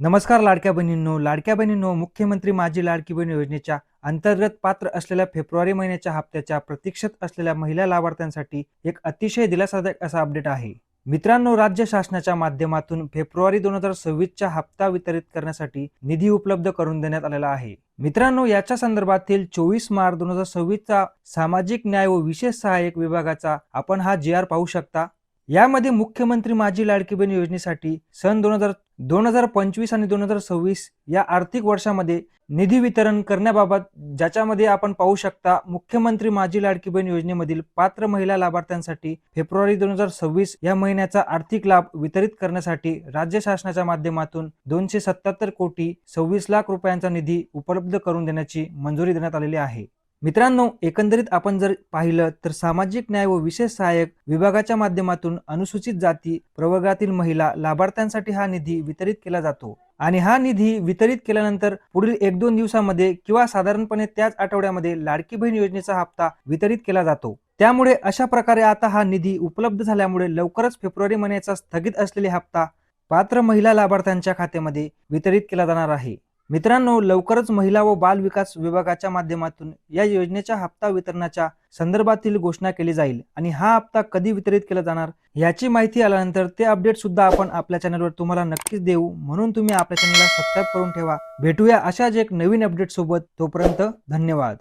नमस्कार लाडक्या बहिणींनो, मुख्यमंत्री माझी लाडकी बहीण योजनेच्या अंतर्गत पात्र असलेल्या फेब्रुवारी महिन्याच्या हप्त्याच्या प्रतीक्षेत असलेल्या महिला लाभार्थ्यांसाठी एक अतिशय दिलासादायक असा अपडेट आहे. मित्रांनो, राज्य शासनाच्या माध्यमातून फेब्रुवारी 2026चा हप्ता वितरित करण्यासाठी निधी उपलब्ध करून देण्यात आलेला आहे. मित्रांनो, याच्या संदर्भातील 24 मार्च 2026चा सामाजिक न्याय व विशेष सहाय्यक विभागाचा आपण हा जी आर पाहू शकता. यामध्ये मुख्यमंत्री माझी लाडकी बहीण योजनेसाठी सन 2025 आणि 2026 या आर्थिक वर्षामध्ये निधी वितरण करण्याबाबत, ज्याच्यामध्ये आपण पाहू शकता मुख्यमंत्री माझी लाडकी बहीण योजनेमधील पात्र महिला लाभार्थ्यांसाठी फेब्रुवारी 2026 या महिन्याचा आर्थिक लाभ वितरित करण्यासाठी राज्य शासनाच्या माध्यमातून 277 कोटी 26 लाख रुपयांचा निधी उपलब्ध करून देण्याची मंजुरी देण्यात आलेली आहे. मित्रांनो, एकंदरीत आपण जर पाहिलं तर सामाजिक न्याय व विशेष सहाय्यक विभागाच्या माध्यमातून अनुसूचित जाती प्रवर्गातील महिला लाभार्थ्यांसाठी हा निधी वितरित केला जातो आणि हा निधी वितरित केल्यानंतर पुढील 1-2 दिवसांमध्ये किंवा साधारणपणे त्याच आठवड्यामध्ये लाडकी बहीण योजनेचा हप्ता वितरित केला जातो. त्यामुळे अशा प्रकारे आता हा निधी उपलब्ध झाल्यामुळे लवकरच फेब्रुवारी महिन्याचा स्थगित असलेला हप्ता पात्र महिला लाभार्थ्यांच्या खात्यामध्ये वितरित केला जाणार आहे. मित्रांनो, लवकरच महिला व बाल विकास विभागाच्या माध्यमातून या योजनेच्या हप्ता वितरणाच्या संदर्भातील घोषणा केली जाईल आणि हा हप्ता कधी वितरित केला जाणार याची माहिती आल्यानंतर ते अपडेट सुद्धा आपण आपल्या चॅनलवर तुम्हाला नक्कीच देऊ, म्हणून तुम्ही आपल्या चॅनलला सबस्क्राईब करून ठेवा. भेटूया अशाच एक नवीन अपडेट सोबत. तोपर्यंत धन्यवाद.